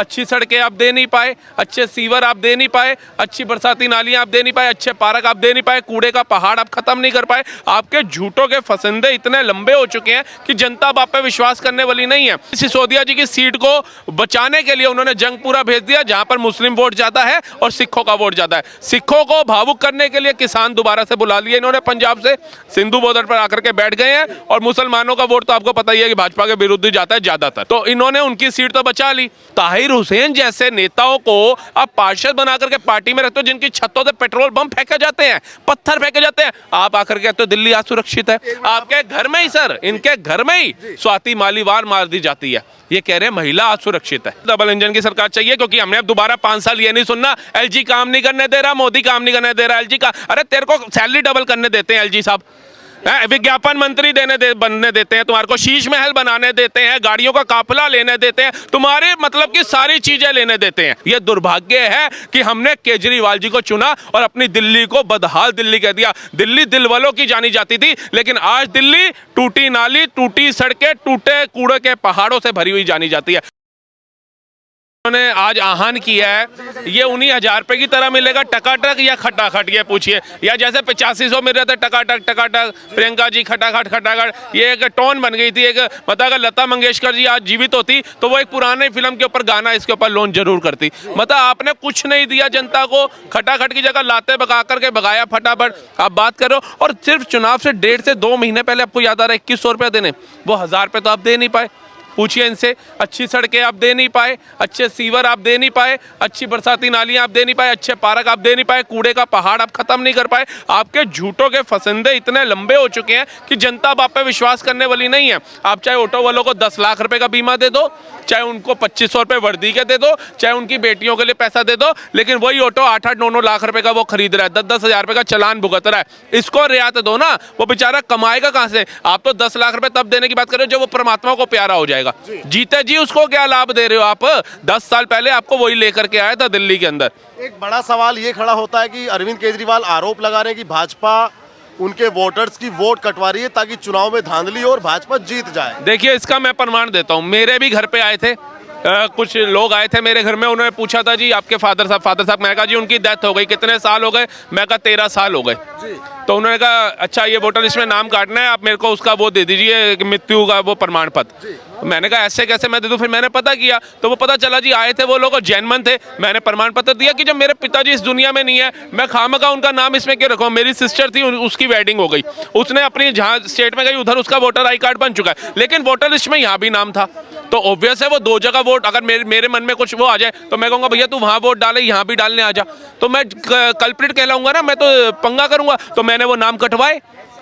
अच्छी सड़कें आप दे नहीं पाए, अच्छे सीवर आप दे नहीं पाए, अच्छी बरसाती नालियां आप दे नहीं पाए, अच्छे पार्क आप दे नहीं पाए, कूड़े का पहाड़ आप खत्म नहीं कर पाए। आपके झूठों के फसंदे इतने लंबे हो चुके हैं कि जनता अब आप पे विश्वास करने वाली नहीं है। सिसोदिया जी की सीट को बचाने के लिए उन्होंने जंगपुरा भेज दिया, जहां पर मुस्लिम वोट ज्यादा है और सिखों का वोट ज्यादा है। सिखों को भावुक करने के लिए किसान दोबारा से बुला लिए इन्होंने पंजाब से, सिंधु बॉर्डर पर आकर के बैठ गए हैं। और मुसलमानों का वोट तो आपको पता ही है कि भाजपा के विरुद्ध ही जाता है ज्यादातर, तो इन्होंने उनकी सीट तो बचा ली। ताहिर हुसैन जैसे नेताओं को आप पार्षद बना करके पार्टी में रखते हो, जिनकी छतों से पेट्रोल बम फेंके जाते हैं, पत्थर फेंके जाते हैं, आप आकर के कहते हो दिल्ली असुरक्षित है। आपके घर में ही सर, इनके घर में ही स्वाति मालीवाल मार दी जाती है, ये कह रहे हैं महिला असुरक्षित है। डबल इंजन की सरकार चाहिए, क्योंकि हमने अब दोबारा 5 साल ये नहीं सुनना एलजी काम नहीं करने दे रहा, मोदी काम नहीं करने दे रहा, एलजी का। अरे तेरे को सैलरी डबल करने देते हैं एलजी साहब, विज्ञापन मंत्री बनने देते हैं, तुम्हारे को शीश महल बनाने देते हैं, गाड़ियों का काफिला लेने देते हैं, तुम्हारे मतलब की सारी चीजें लेने देते हैं। ये दुर्भाग्य है कि हमने केजरीवाल जी को चुना और अपनी दिल्ली को बदहाल दिल्ली कह दिया। दिल्ली दिल वालों की जानी जाती थी, लेकिन आज दिल्ली टूटी नाली, टूटी सड़कें, टूटे कूड़े के पहाड़ों से भरी हुई जानी जाती है। उन्होंने आज आह्वान किया है, ये उन्हीं 1000 रुपए की तरह मिलेगा टकाटक या खटाखट, ये पूछिए, या जैसे 8500 मिल रहे थे टकाटक टकाटक, प्रियंका जी खटाखट खटाखट, ये एक टोन बन गई थी। एक मतलब अगर लता मंगेशकर जी आज जीवित होती तो वो एक पुराने फिल्म के ऊपर गाना इसके ऊपर लॉन्च जरूर करती। मतलब आपने कुछ नहीं दिया जनता को, खटाखट की जगह लाते भगा करके भगाया फटाफट। आप बात करो, और सिर्फ चुनाव से 1.5 से 2 महीने पहले आपको याद आ रहा है 2100 रुपये देने, वो 1000 रुपये तो आप दे नहीं पाए। पूछिए इनसे, अच्छी सड़कें आप दे नहीं पाए, अच्छे सीवर आप दे नहीं पाए, अच्छी बरसाती नालियां आप दे नहीं पाए, अच्छे पार्क आप दे नहीं पाए, कूड़े का पहाड़ आप खत्म नहीं कर पाए। आपके झूठों के फसंदे इतने लंबे हो चुके हैं कि जनता अब आप पे विश्वास करने वाली नहीं है। आप चाहे ऑटो वालों को 10 लाख रुपए का बीमा दे दो, चाहे उनको 2500 रुपये वर्दी के दे दो, चाहे उनकी बेटियों के लिए पैसा दे दो, लेकिन वही ऑटो 8-8, 9-9 लाख रुपए का वो खरीद रहा है, 10-10 हजार रुपए का चालान भुगत रहा है। इसको रियायत दो ना, वो बेचारा कमाएगा कहां से? आप तो 10 लाख रुपए तब देने की बात कर रहे हो जब वो परमात्मा को प्यारा हो जाएगा। जीते जी उसको क्या लाभ दे रहे हो आप? 10 साल पहले आपको वही लेकर के आया था दिल्ली के अंदर। एक बड़ा सवाल ये खड़ा होता है कि अरविंद केजरीवाल आरोप लगा रहे हैं कि भाजपा उनके वोटर्स की वोट कटवा रही है ताकि चुनाव में धांधली हो और भाजपा जीत जाए। देखिए, इसका मैं प्रमाण देता हूं। मेरे भी घर पे आए थे, कुछ लोग आए थे मेरे घर में, उन्होंने पूछा था जी आपके फादर साहब। मैं कहा जी उनकी डेथ हो गई, कितने साल हो गए? मैं कहा 13 साल हो गए। तो उन्होंने कहा अच्छा ये वोटर लिस्ट में नाम काटना है, आप मेरे को उसका वो दे दीजिए मृत्यु का वो प्रमाण पत्र। मैंने कहा ऐसे कैसे मैं दे दूं? फिर मैंने पता किया तो वो पता चला जी आए थे वो लोग जैनमन थे। मैंने प्रमाण पत्र दिया कि जब मेरे पिताजी इस दुनिया में नहीं है, मैं खामखा उनका नाम इसमें क्यों रखूं? मेरी सिस्टर थी, उसकी वेडिंग हो गई, उसने अपनी जहाँ स्टेट में गई उधर उसका वोटर आई कार्ड बन चुका है, लेकिन वोटर लिस्ट में यहाँ भी नाम था। तो ऑब्वियस है वो 2 जगह वोट, अगर मेरे मन में कुछ वो आ जाए तो मैं कहूँगा भैया तू वहाँ वोट डाले, यहाँ भी डालने आ जा, तो मैं कल्प्रिट कहलाऊंगा ना, मैं तो पंगा करूंगा। तो मैंने वो नाम कटवाए,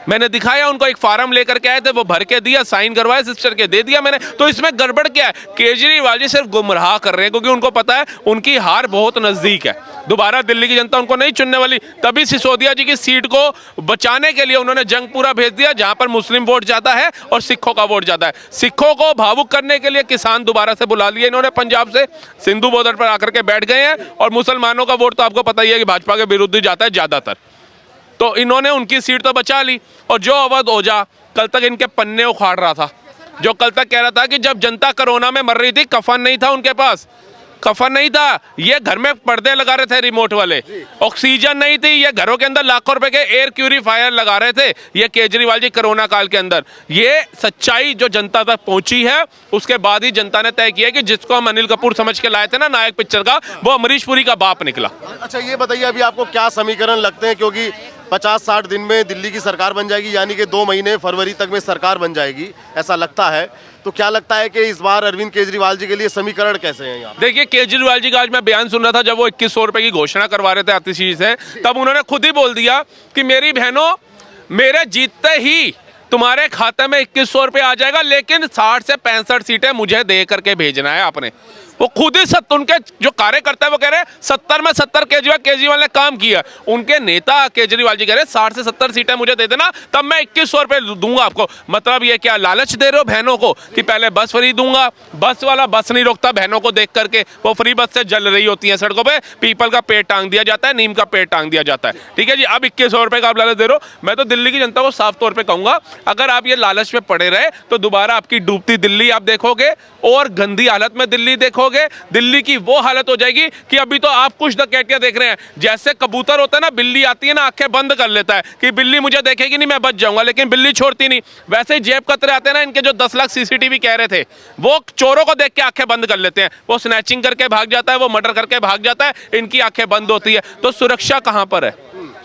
मैंने दिखाया उनको, एक फार्म लेकर के आए थे, वो भर के दिया, साइन करवाए, सिस्टर के दे दिया मैंने। तो इसमें गड़बड़ क्या है? केजरीवाल जी सिर्फ गुमराह कर रहे हैं, क्योंकि उनको पता है उनकी हार बहुत नजदीक है, दोबारा दिल्ली की जनता उनको नहीं चुनने वाली। तभी सिसोदिया जी की सीट को बचाने के लिए उन्होंने जंगपुरा भेज दिया, जहां पर मुस्लिम वोट ज्यादा है और सिखों का वोट ज्यादा है। सिखों को भावुक करने के लिए किसान दोबारा से बुला लिए इन्होंने पंजाब से, सिंधु बॉर्डर पर आकर के बैठ गए हैं। और मुसलमानों का वोट तो आपको पता ही है कि भाजपा के विरुद्ध ही जाता है ज्यादातर, तो इन्होंने उनकी सीट तो बचा ली। और जो अवध ओझा कल तक इनके पन्ने उखाड़ रहा था, जो कल तक कह रहा था कि जब जनता कोरोना में मर रही थी कफन नहीं था उनके पास, कफन नहीं था, ये घर में पर्दे लगा रहे थे रिमोट वाले, ऑक्सीजन नहीं थी, ये घरों के अंदर लाखों रुपए के एयर प्यूरीफायर लगा रहे थे, ये केजरीवाल जी कोरोना काल के अंदर। ये सच्चाई जो जनता तक पहुंची है, उसके बाद ही जनता ने तय किया कि जिसको हम अनिल कपूर समझ के लाए थे ना नायक पिक्चर का, वो अमरीश पुरी का बाप निकला। अच्छा ये बताइए अभी आपको क्या समीकरण लगते हैं, क्योंकि 50-60 दिन में दिल्ली की सरकार बन जाएगी, यानी कि 2 महीने फरवरी तक में सरकार बन जाएगी ऐसा लगता है, तो क्या लगता है कि इस बार अरविंद केजरीवाल जी के लिए समीकरण कैसे हैं यहाँ? देखिए केजरीवाल जी का आज मैं बयान सुन रहा था, जब वो 2100 रुपए की घोषणा करवा रहे थे आतिशी से, तब उन्होंने खुद ही बोल दिया कि मेरी बहनों, मेरे जीतते ही तुम्हारे खाते में 2100 रुपये आ जाएगा, लेकिन 60 से 65 सीटें मुझे दे करके भेजना है आपने। वो खुद ही उनके जो कार्यकर्ता है वो कह रहे हैं 70 में 70 केजरीवाल ने काम किया। उनके नेता केजरीवाल जी कह रहे हैं 60 से 70 सीटें मुझे दे देना, तब मैं 2100 रुपये दूंगा आपको। मतलब ये क्या लालच दे रहे हो बहनों को कि पहले बस फ्री दूंगा? बस वाला बस नहीं रोकता बहनों को देख करके, वो फ्री बस से जल रही होती है सड़कों पे, पीपल का पेड़ टांग दिया जाता है, नीम का पेड़ टांग दिया जाता है। ठीक है जी, अब 2100 रुपये का आप लालच दे रहे हो। मैं तो दिल्ली की जनता को साफ तौर पर कहूंगा, अगर आप ये लालच में पड़े रहे तो दोबारा आपकी डूबती दिल्ली आप देखोगे और गंदी हालत में दिल्ली देखोगे। देखोगे दिल्ली की वो हालत हो जाएगी कि अभी तो आप कुछ डकैतियां देख रहे हैं, जैसे कबूतर होता है ना, बिल्ली आती है ना, आंखें बंद कर लेता है कि बिल्ली मुझे देखेगी नहीं, मैं बच जाऊंगा, लेकिन बिल्ली छोड़ती नहीं। वैसे ही जेब कतरे आते हैं ना, इनके जो 10 लाख सीसीटीवी कह रहे थे, वो चोरों को देख के आंखें बंद कर लेते हैं, वो स्नैचिंग करके भाग जाता है, वो मर्डर करके भाग जाता है, इनकी आंखें बंद होती है। तो सुरक्षा कहां पर है?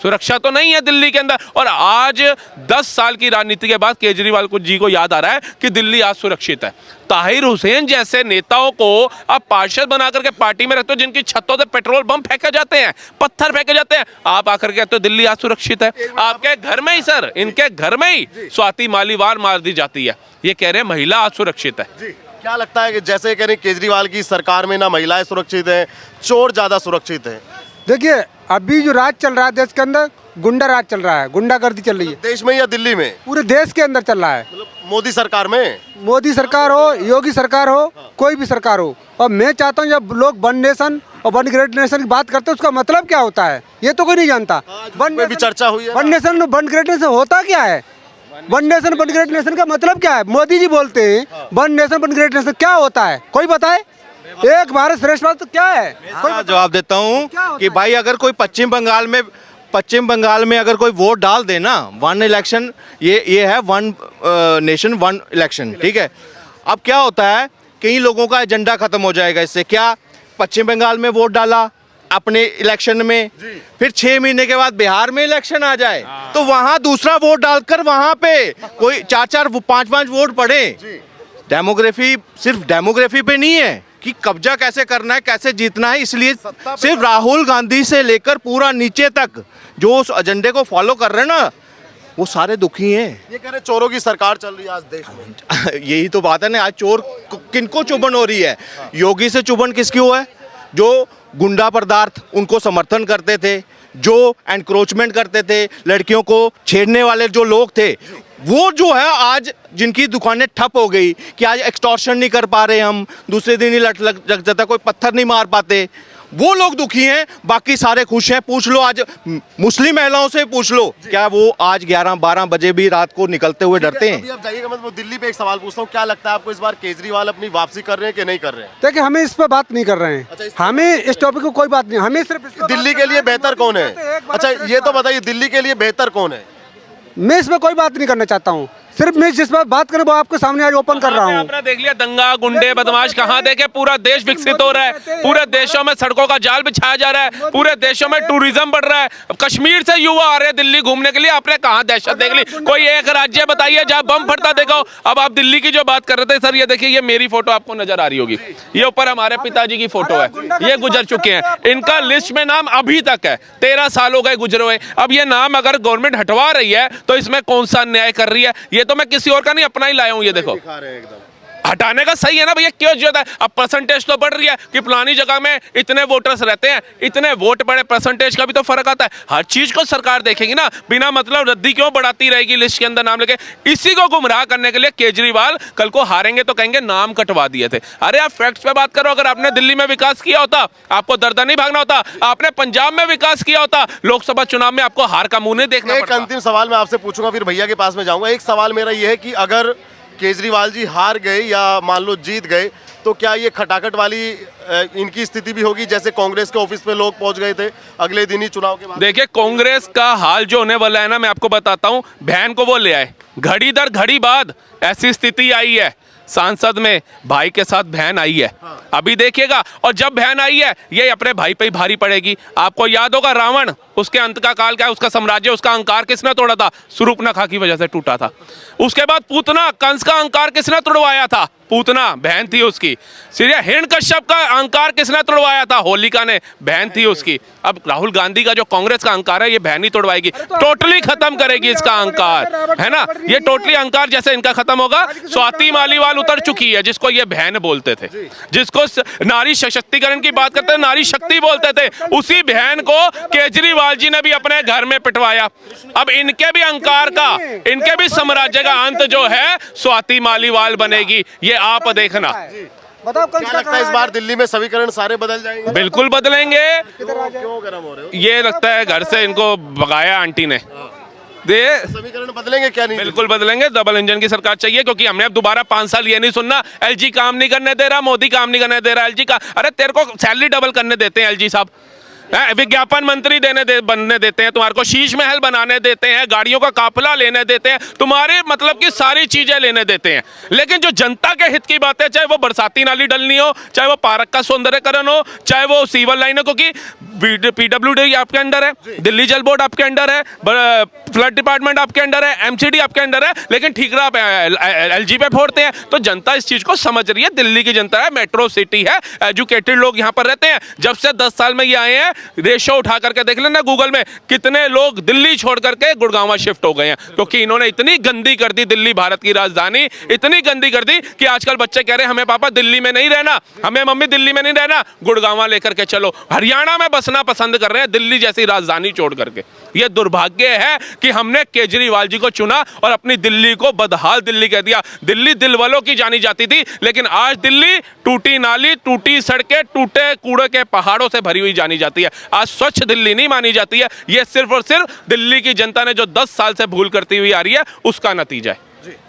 सुरक्षा तो नहीं है दिल्ली के अंदर। और आज 10 साल की राजनीति के बाद केजरीवाल जी को याद आ रहा है कि दिल्ली आज सुरक्षित है। ताहिर हुसैन जैसे नेताओं को आप पार्षद बना करके पार्टी में रखते हो, जिनकी छतों से पेट्रोल बम फेंके जाते हैं, पत्थर फेंके जाते हैं, आप आकर के कहते हो दिल्ली आज सुरक्षित है। आपके घर में ही सर, इनके घर में ही स्वाति मालीवाल मार दी जाती है, ये कह रहे हैं महिला आज सुरक्षित है। क्या लगता है कि जैसे कह रहे हैं केजरीवाल की सरकार में ना महिलाएं सुरक्षित हैं, चोर ज्यादा सुरक्षित हैं? देखिए, अभी जो राज चल रहा है देश के अंदर, गुंडा राज चल रहा है, गुंडागर्दी चल रही है। देश में या दिल्ली में? पूरे देश के अंदर चल रहा है। मतलब मोदी सरकार में, मोदी सरकार हो, योगी सरकार हो, कोई भी सरकार हो। और मैं चाहता हूँ जब लोग वन नेशन और वन ग्रेट नेशन की बात करते हैं, उसका मतलब क्या होता है ये तो कोई नहीं जानता। में भी चर्चा हुई है। One nation one great nation होता क्या है? One nation one great nation का मतलब क्या है? मोदी जी बोलते हैं one nation one great nation, क्या होता है कोई बताए? एक भारत श्रेष्ठ भारत तो क्या है? मैं जवाब देता हूँ कि भाई अगर कोई पश्चिम बंगाल में अगर कोई वोट डाल दे ना, वन इलेक्शन, ये है वन नेशन वन इलेक्शन, ठीक है। अब क्या होता है, कई लोगों का एजेंडा खत्म हो जाएगा इससे। क्या पश्चिम बंगाल में वोट डाला अपने इलेक्शन में, फिर 6 महीने के बाद बिहार में इलेक्शन आ जाए तो वहां दूसरा वोट डालकर वहां पे कोई 4-4 5-5 वोट पड़े। डेमोग्राफी सिर्फ डेमोग्राफी पे नहीं है कि कब्जा कैसे करना है, कैसे जीतना है, इसलिए सिर्फ राहुल गांधी से लेकर पूरा नीचे तक जो उस एजेंडे को फॉलो कर रहे हैं ना, वो सारे दुखी हैं। ये कह रहे चोरों की सरकार चल रही है आज देश में। यही तो बात है ना, आज चोर किनको चुभन हो रही है? योगी से चुभन किसकी हुआ है? जो गुंडा पदार्थ उनको समर्थन करते थे, जो एनक्रोचमेंट करते थे, लड़कियों को छेड़ने वाले जो लोग थे, वो जो है आज जिनकी दुकानें ठप हो गई कि आज एक्सटॉर्शन नहीं कर पा रहे हम, दूसरे दिन ही लग जाता, कोई पत्थर नहीं मार पाते, वो लोग दुखी हैं, बाकी सारे खुश हैं। पूछ लो आज मुस्लिम महिलाओं से, पूछ लो क्या वो आज 11-12 बजे भी रात को निकलते हुए डरते हैं? अभी आप जाइएगा, मतलब दिल्ली पे एक सवाल पूछता हूँ, क्या लगता है आपको इस बार केजरीवाल अपनी वापसी कर रहे हैं कि नहीं कर रहे हैं? देखिए, हमें इस पर बात नहीं कर रहे हैं, हमें इस टॉपिक को कोई बात नहीं, हमें सिर्फ दिल्ली के लिए बेहतर कौन है? अच्छा ये तो बताइए, दिल्ली के लिए बेहतर कौन है? मैं इस पर कोई बात नहीं करना चाहता हूँ, सिर्फ मैं जिस पर बात करूँ वो आपके सामने आज ओपन कर रहा हूँ। आपने देख लिया दंगा, गुंडे, बदमाश, कहाँ देखे? पूरा देश विकसित हो रहा है, पूरे देशों में सड़कों का जाल बिछाया जा रहा है, पूरे देशों में टूरिज्म बढ़ रहा है, कश्मीर से युवा आ रहे हैं दिल्ली घूमने के लिए। आपने कहाँ दहशत देख ली? कोई एक राज्य बताइए जहाँ बम फटता देखो। अब आप दिल्ली की जो बात कर रहे थे सर, ये देखिए, ये मेरी फोटो आपको नजर आ रही होगी, ये ऊपर हमारे पिताजी की फोटो है, ये गुजर चुके हैं, इनका लिस्ट में नाम अभी तक है, 13 साल हो गए गुजरे हुए। अब ये नाम अगर गवर्नमेंट हटवा रही है तो इसमें कौन सा अन्याय कर रही है? ये तो मैं किसी और का अपना ही लाया हूं, ये देखो। हटाने का सही है ना भैया, क्यों जरूरत है? अब परसेंटेज तो बढ़ रही है कि फलानी जगह में इतने वोटर्स रहते हैं, इतने वोट बढ़े, परसेंटेज का भी तो फर्क आता है। हर चीज को सरकार देखेगी ना, बिना मतलब रद्दी क्यों बढ़ाती रहेगी लिस्ट के अंदर नाम लेके? इसी को गुमराह करने के लिए केजरीवाल कल को हारेंगे तो कहेंगे नाम कटवा दिए थे। अरे आप फैक्ट्स पे बात करो, अगर आपने दिल्ली में विकास किया होता, आपको दरदर नहीं भागना होता, आपने पंजाब में विकास किया होता, लोकसभा चुनाव में आपको हार का मुंह नहीं देखना पड़ता। एक अंतिम सवाल मैं आपसे पूछूंगा, फिर भैया के पास में जाऊंगा। एक सवाल मेरा ये है कि अगर केजरीवाल जी हार गए या मान लो जीत गए, तो क्या ये खटाखट वाली इनकी स्थिति भी होगी जैसे कांग्रेस के ऑफिस पे लोग पहुंच गए थे अगले दिन ही चुनाव के बाद? देखिए, कांग्रेस का हाल जो होने वाला है ना, मैं आपको बताता हूं, बहन को वो ले आए, घड़ी दर घड़ी बाद ऐसी स्थिति आई है। सांसद में भाई के साथ बहन आई है, अभी देखिएगा, और जब बहन आई है ये अपने भाई पे ही भारी पड़ेगी। आपको याद होगा रावण, उसके अंत का काल क्या है? उसका साम्राज्य, उसका अहंकार किसने तोड़ा था? शूर्पणखा की वजह से टूटा था। उसके बाद पूतना, कंस का अहंकार किसने तोड़वाया था? पूतना, बहन थी उसकी। हिरण्यकश्यप का अहंकार किसने तोड़वाया था? होलिका ने, बहन थी उसकी। अब राहुल गांधी का जो कांग्रेस का अहंकार है, ये बहन ही तोड़वाएगी, टोटली खत्म करेगी इसका अहंकार, है ना? ये टोटली अहंकार जैसे इनका खत्म होगा। स्वाति मालीवाल उतर चुकी है, जिसको ये बहन बोलते थे, जिसको नारी सशक्तिकरण की बात करते थे, नारी शक्ति बोलते थे, उसी बहन को केजरीवाल जी ने भी अपने घर में पिटवाया। अब इनके भी अहंकार का, इनके भी साम्राज्य का अंत जो है स्वाति मालीवाल बनेगी, ये आप देखना। बताओ क्या लगता है इस बार दिल्ली में समीकरण सारे बदल जाएंगे? बिल्कुल बदलेंगे। क्यों गर्म हो रहे हो? ये लगता है घर से इनको भगाया आंटी ने, दे समीकरण बदलेंगे क्या नहीं? बिल्कुल बदलेंगे, डबल इंजन की सरकार चाहिए, क्योंकि हमने अब दोबारा 5 साल ये नहीं सुनना एलजी काम नहीं करने दे रहा, मोदी काम नहीं करने दे रहा, एलजी का, अरे तेरे को सैलरी डबल करने देते हैं एलजी साहब, विज्ञापन मंत्री बनने देते हैं, तुम्हारे को शीश महल बनाने देते हैं, गाड़ियों का काफिला लेने देते हैं, तुम्हारे मतलब की सारी चीजें लेने देते हैं, लेकिन जो जनता के हित की बात है, चाहे वो बरसाती नाली डलनी हो, चाहे वो पार्क का सौंदर्यकरण हो, चाहे वो सीवर लाइन हो, क्योंकि पीडब्ल्यूडी आपके अंडर है, दिल्ली जल बोर्ड आपके अंडर है, फ्लड डिपार्टमेंट आपके अंडर है, एमसीडी आपके अंडर है, लेकिन ठीकरा आप एलजी पे फोड़ते हैं। तो जनता इस चीज को समझ रही है, दिल्ली की जनता है, मेट्रो सिटी है, एजुकेटेड लोग यहाँ पर रहते हैं। जब से 10 साल में ये आए हैं, रेशो उठा करके देख लेना गूगल में, कितने लोग दिल्ली छोड़ करके गुड़गांव शिफ्ट हो गए हैं, क्योंकि इन्होंने इतनी गंदी कर दी दिल्ली, भारत की राजधानी इतनी गंदी कर दी कि आजकल बच्चे कह रहे हैं हमें पापा दिल्ली में नहीं रहना, हमें मम्मी दिल्ली में नहीं रहना, गुड़गांव लेकर के चलो, हरियाणा में बसना पसंद कर रहे हैं दिल्ली जैसी राजधानी छोड़ करके। यह दुर्भाग्य है कि हमने केजरीवाल जी को चुना और अपनी दिल्ली को बदहाल दिल्ली कह दिया। दिल्ली दिल वालों की जानी जाती थी, लेकिन आज दिल्ली टूटी नाली, टूटी सड़कें, टूटे कूड़े के पहाड़ों से भरी हुई जानी जाती है। आज स्वच्छ दिल्ली नहीं मानी जाती है। यह सिर्फ और सिर्फ दिल्ली की जनता ने जो 10 साल से भूल करती हुई आ रही है, उसका नतीजा है।